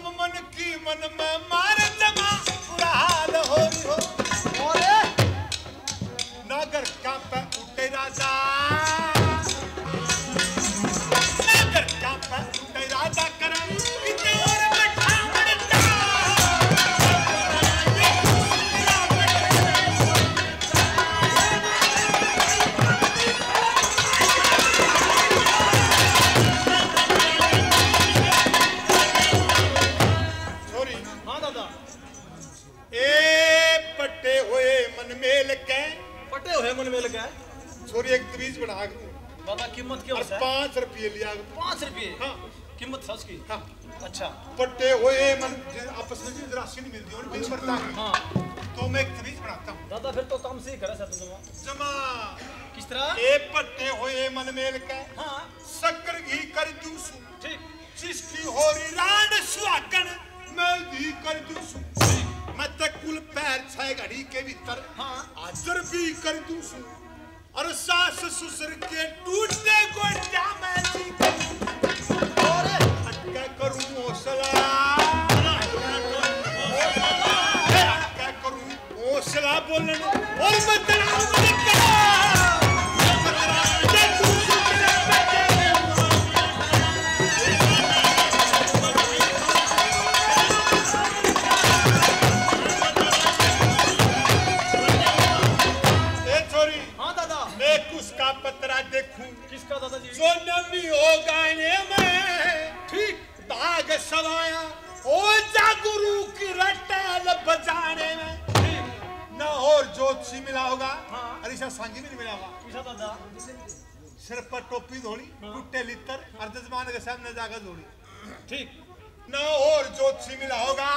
तुम मन की मन में मारे जमा बुरा हाल हो रही हो और नगर का पे उठे राजा नगर का पे उठे राजा करे कितने और बैठा मरता मन में लगा छोरी एक तवीज बना दादा कीमत क्या है 5 रुपये लिया 5 रुपये हाँ कीमत सच की हाँ अच्छा पट्टे हुए मन आपस में राशि नहीं मिलती और बिल पड़ता है हाँ तो मैं एक तवीज बनाता हूँ दादा फिर तो काम सही करे सर जमा किस तरह ए पट्टे हुए मन मेल के हाँ शक्कर घी कर दूसू ठीक जिसकी होरी राड सुहागन मैं घी कर दूसू मत कुल पैर छह घड़ी के भीतर हाँ आजर भी कर दूसू और सास ससुर के टूटने को मैं जी और क्या करूं हौसला क्या करूं हौसला बोलने और मत किसका दादा जी जो नमी हो गाने में ठीक दाग सवाया ओ जागुरु की रटाल बजाने में न और ज्योतिषी मिला होगा हाँ अरिशा सांगी भी नहीं मिला होगा किसा दादा सिर पर टोपी धोली टूटे लितर अर्धजमान के सामने जाकर धोली ठीक न और ज्योतिषी मिला होगा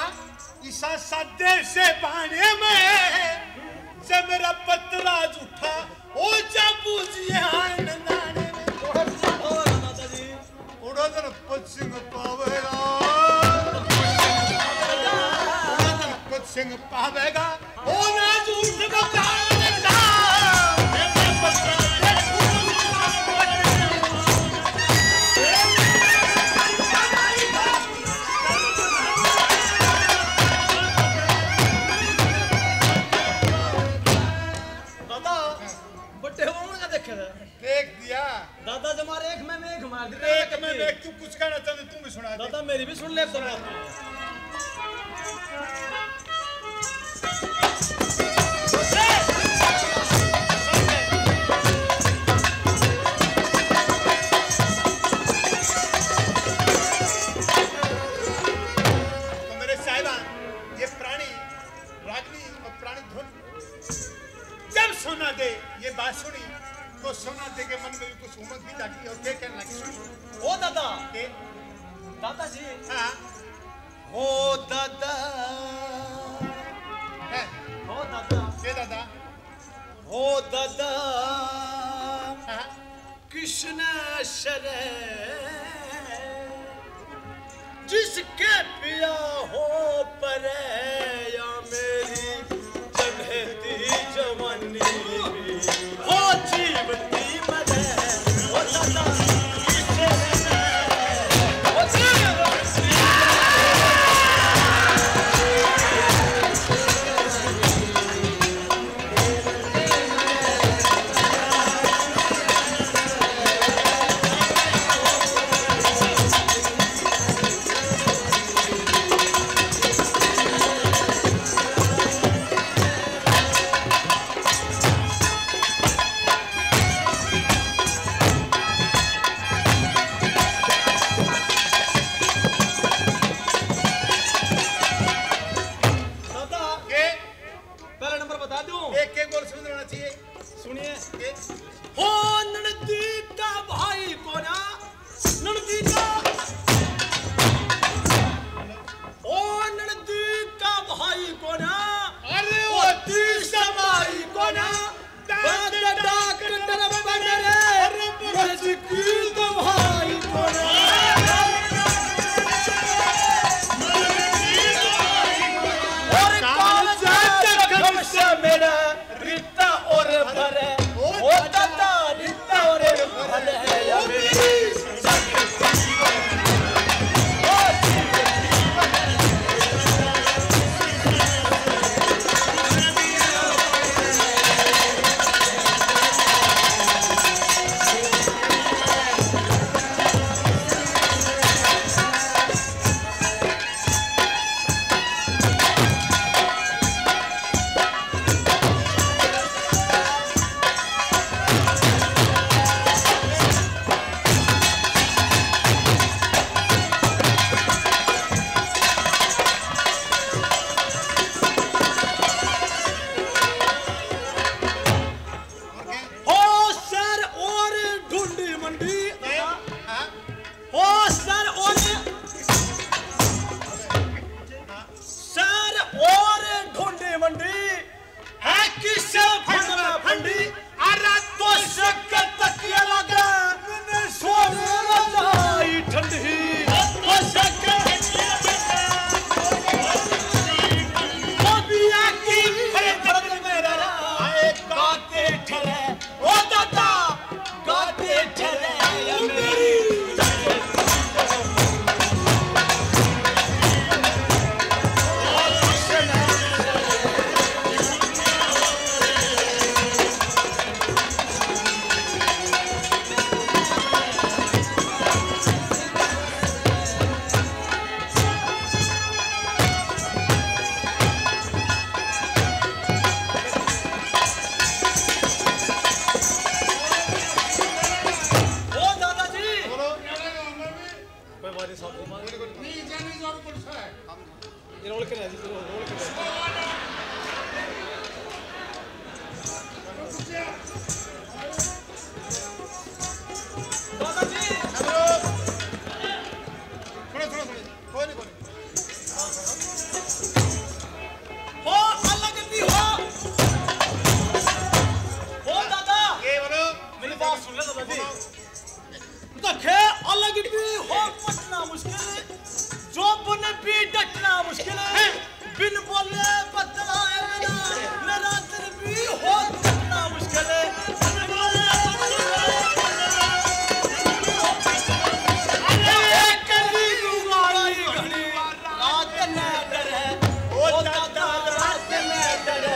ईसा सदे से पाने में जब मेरा पतला उठा ओ जाबू जी आनंदाने उड़ोदर पश्चिम पावेगा पश्चिम पावेगा ओ ना झूठ बकाना दादा बट्टे होने का देखे देख दिया दादा जमारे एक में एक मार दे एक में देख तू कुछ कहना चाहते तू भी सुना दादा मेरी भी सुन ले तो बात तो मेरे साहिबान ये प्राणी रागनी और प्राणी धुन जब सोना दे ये बात सुनी तो सोना दे के मन में भी कुछ उमंग भी जागी और क्या कहने लगी सुनी ओ दादा के दादाजी हाँ ओ दादा है ओ दादा के दादा ओ दादा हाँ कृष्ण शरे जिसके पिया हो परे या मेरी जगहती जवानी हो जीवती मरे ओ दादा ये रोल के जी रोल के दादाजी सुनो सुनो सुनो कोई नहीं हो अलग भी हो दादा ये बोलो मेरी बात सुन ले दादाजी देखे अलग भी हो पटना मुश्किल जो बने भी डटना मुश्किल है बिन बोले बतलाए बिना मेरा दिल भी हो डटना मुश्किल है बिन बोले अरे कली गुवाई घड़ी रात में डरे ओ दादा रात में डरे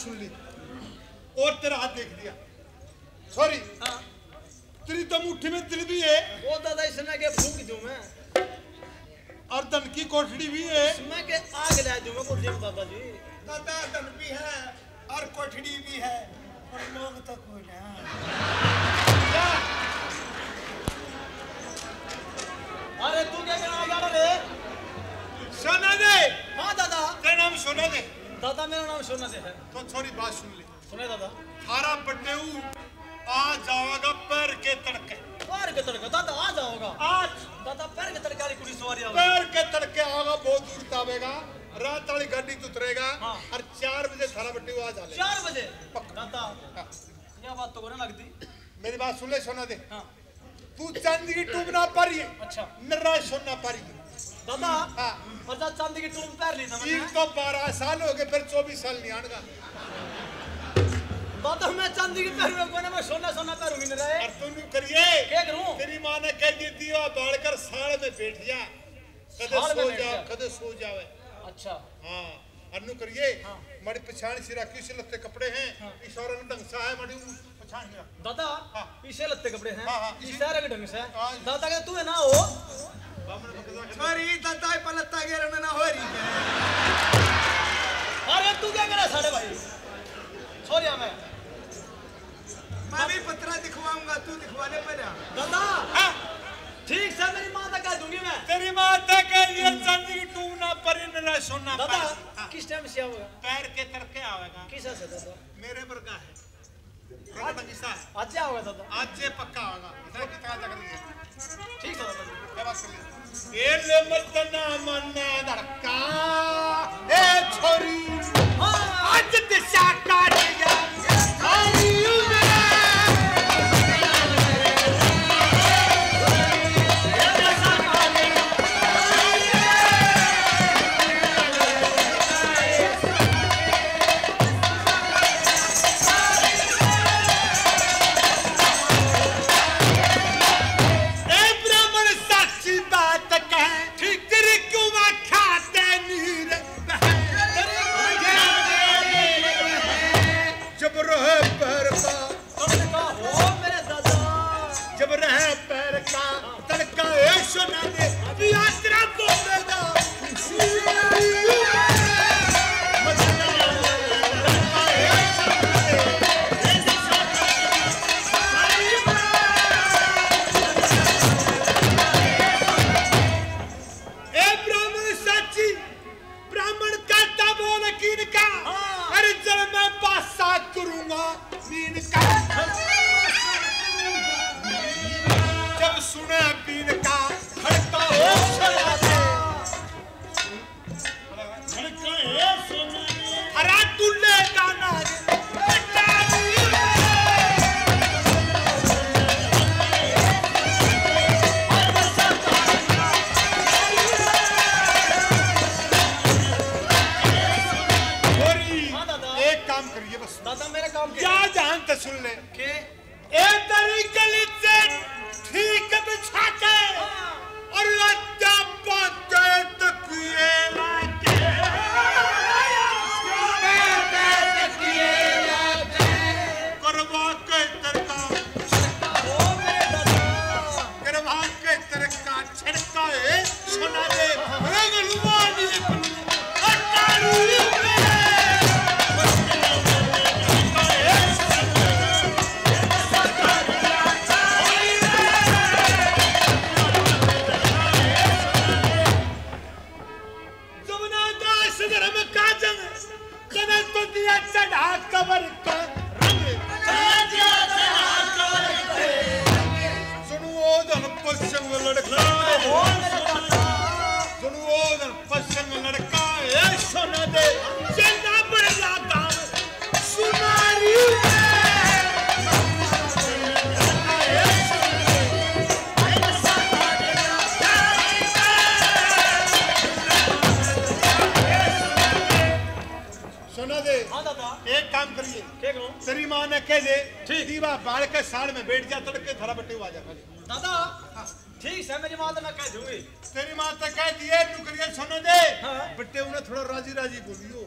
सुन ली और तेरा हाथ देख दिया सॉरी तेरी तो मुट्ठी में दिल भी है वो दादा इसमें के फूंक दूं मैं और धन की कोठड़ी भी है इसमें के आग ले दूं मैं कोठड़ी में दादाजी दादा धन भी है और कोठड़ी भी है और लोग तो कोई ना अरे तू क्या कहना जा रहा है सोना दे हां दादा तेरा नाम सोना दे दादा मेरा नाम सोना दे है तो थोड़ी बात सुन ले सुने दादा थारा बड्डे आ जाओगा पैर के तड़के दादा आ जाओगा आज दादा पैर के तड़के वाली कुड़ी सवारी आवेगी पैर के तड़के आगा बहुत दूर तावेगा रात वाली गाड़ी तो उतरेगा हाँ। और 4 बजे थारा बड्डे आ जा ले 4 बजे दादा हाँ। ये बात तो करने लगती मेरी बात सुन ले सोना दे हाँ तू चांदी की टूब ना पारी अच्छा नर्रा सोना पारी दादा हाँ और चांदी की टूब पैर ली था एक तो 12 साल हो गए फिर 24 साल नहीं आएगा दादा मैं चांदी की पैर में मैं सोना पैरूंगी न रहे और तुम करिए क्या करूं तेरी मां ने कह दी थी वो बालकर साल में बैठ जा कदे सो जावे अच्छा हां अन्नू करिए हाँ। मारी पछाण से रखी से लत्ते कपड़े हैं हाँ। इस और ढंग से है मारी पछाण से दादा हाँ। इसे लत्ते कपड़े हैं हाँ, हाँ, इस सारे के ढंग से हाँ। दादा के तू है ना हो सॉरी दादा पलत्ता के रन ना हो रही अरे तू क्या करे सारे भाई छोड़िया मैं भी पत्रा दिखवाऊंगा तू दिखवाने पर दादा ठीक से मेरी मां तक कह दूंगी मैं तेरी मां तक कह ये चांदी की टूब ना परी न सोना दादा किस टाइम से आओगे पैर के तरके आवेगा किसा से दादा मेरे पर का है रंग किसा है आज आओगे दादा आज ये पक्का होगा इधर कितना तक ठीक है दादा क्या बात कर ले ये ले मत ना मन्ना धड़का ए छोरी आज दिशा काट गया आई सोना दे यात्रा बोलेगा तेरी माँ ने कह दे दीवा बाढ़ के साल में बैठ जा तड़के धरा बट्टे आ जा दादा ठीक है मेरी माँ तो मैं कह दूंगी तेरी माँ तो कह दिए तू करिए सुनो दे बट्टे उन्हें थोड़ा राजी राजी बोलियो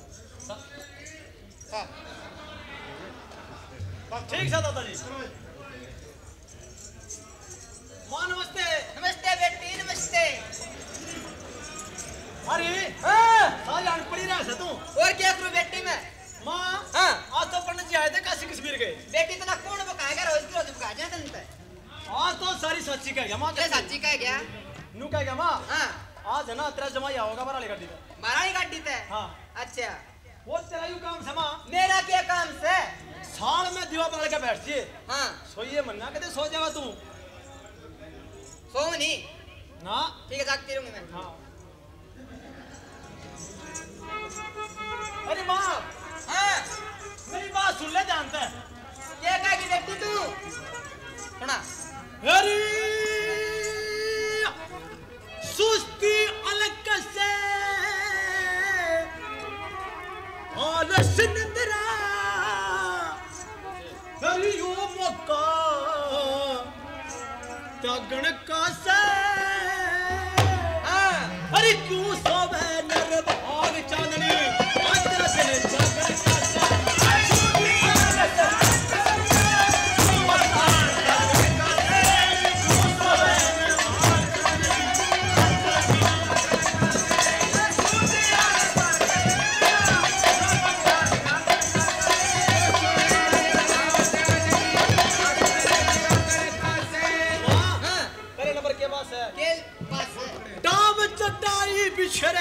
ठीक है दादा जी माँ नमस्ते नमस्ते बेटी नमस्ते अरे सारी अनपढ़ी रहा है तू और क्या करूं बेटी मैं माँ हाँ आज तो पंडित जी आए थे काशी कश्मीर के बेटी तना कौन बकाएगा रोज की रोज बका जा तन पे आज तो सारी सच्ची कह गया माँ ये सच्ची कह गया नू कह गया माँ हाँ आज है ना तेरा जमाई होगा बराली गाड़ी पे बराली गाड़ी पे हाँ अच्छा वो तेरा यू काम से माँ मेरा क्या काम से साल में दीवा बाल के बैठ जिए हाँ सोइए मन्ना कहते सो जाएगा तू सोऊं नहीं ना ठीक है जागती रहूंगी मैं हाँ अरे माँ हाँ मेरी बात सुन ले जानता है क्या कहेगी बेटी तू सुना अरे सुस्ती अलग से आलस निंद्रा अरे यो मौका जागण का से अरे क्यों सोवे नर भाग चांदनी अंदर से जागण का बिछड़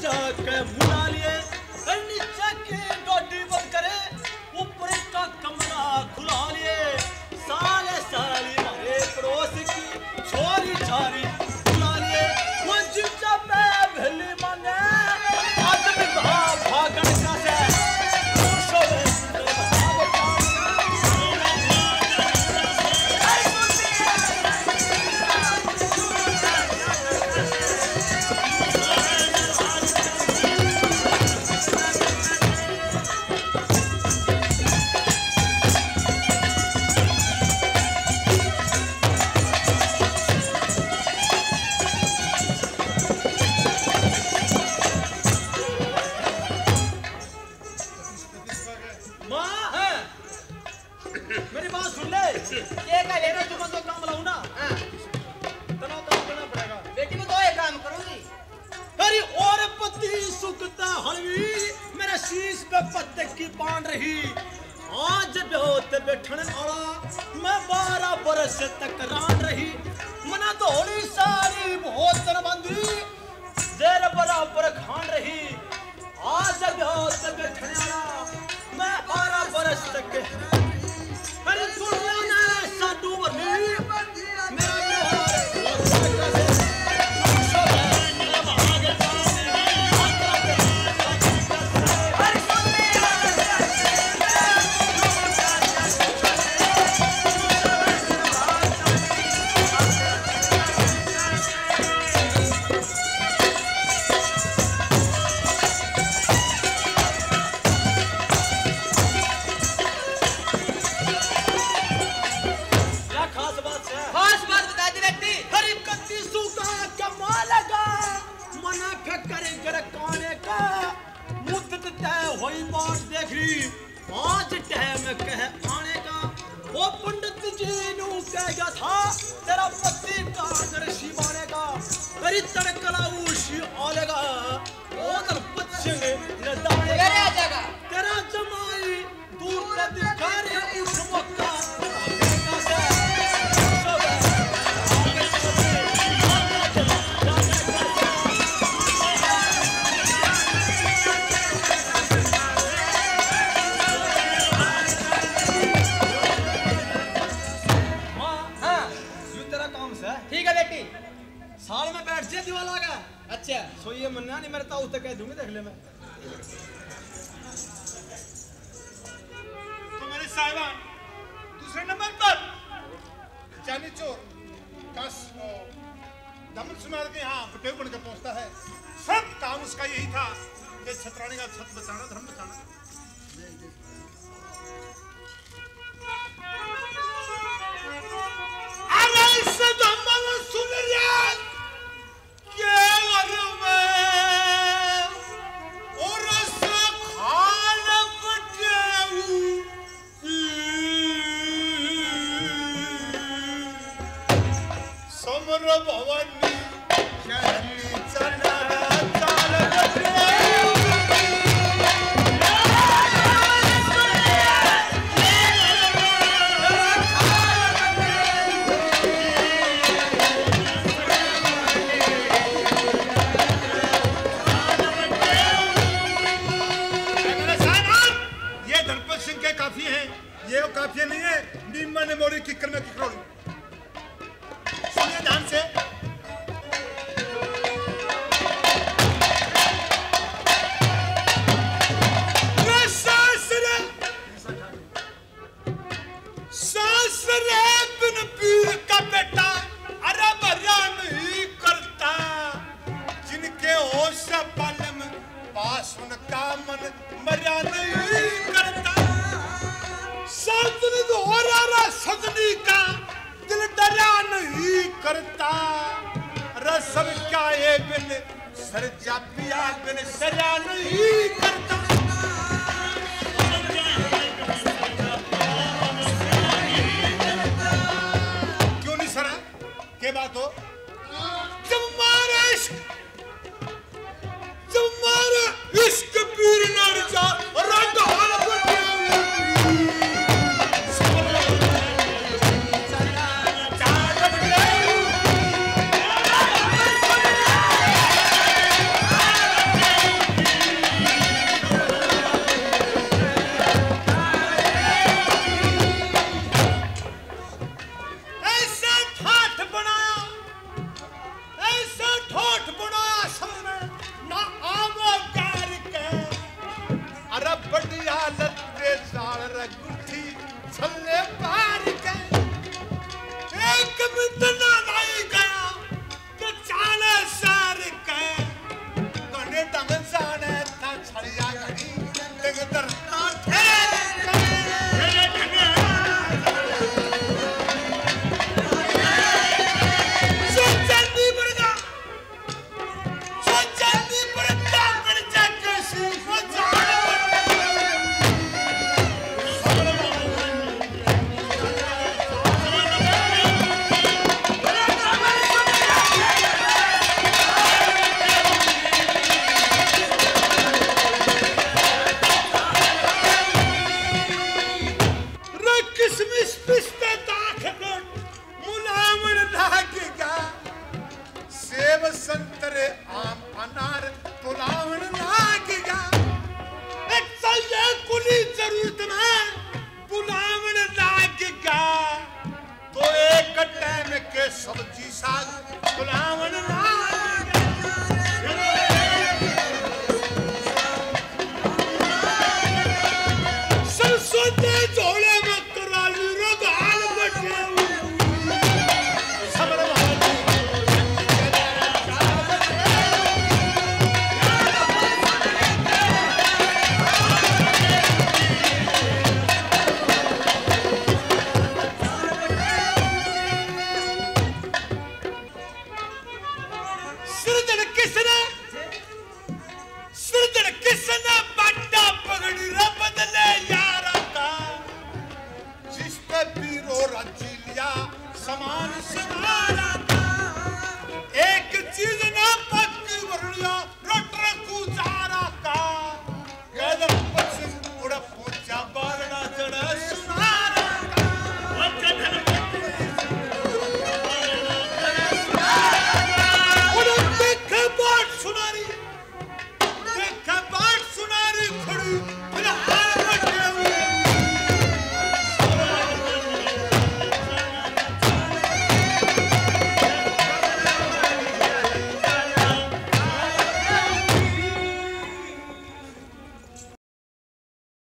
जाके मुड़ा लिए नीचे की डोडी बंद करे ऊपर का कमरा खुला लिए साले साली हमारे पड़ोस की छोरी छारी बुला लिए वो जिंचा पे भेली माने आज भी भागन का से तक रान रही मना धोली सारी बहुत तरबंदी देर बराबर खान रही आज बहुत बैठने वाला मैं 12 बरस तक अरे दुनिया ने साडू बनी मेरा आज टाइम कह आने का वो पंडित जी नू कह गया था तेरा पति का दर्शी बाने का तेरी तड़कला उशी आलेगा वो तर बच्चे ने दाने का तेरा जमाई दूर का दिखारे उस मक्का साल में बैठ जे दीवाल आ गया अच्छा सो ये मन्ना नहीं मेरे ताऊ तक कह दूंगी देख ले मैं तो मेरे साहिबान दूसरे नंबर पर जानी चोर काश दमन सुनार के यहाँ पटेल बनकर पहुंचता है सब काम उसका यही था कि छतरानी का छत बचाना धर्म बचाना सुन रिया भवानी ये काफी नहीं है नीमा ने मोरी किकर में किकरोड़ी सुनिए ध्यान से सासरे बिन पीर का बेटा अरे भरिया नहीं करता जिनके होश पालम पास उनका मन मरिया नहीं करता सजनी तो हो रहा सजनी का दिल डरा नहीं करता रसम क्या ये बिन सर जापिया बिन सरा नहीं करता क्यों नहीं सरा के बात हो तुम्हारा इश्क पीर नर जा रंग वाल रगुठी छल्ले पा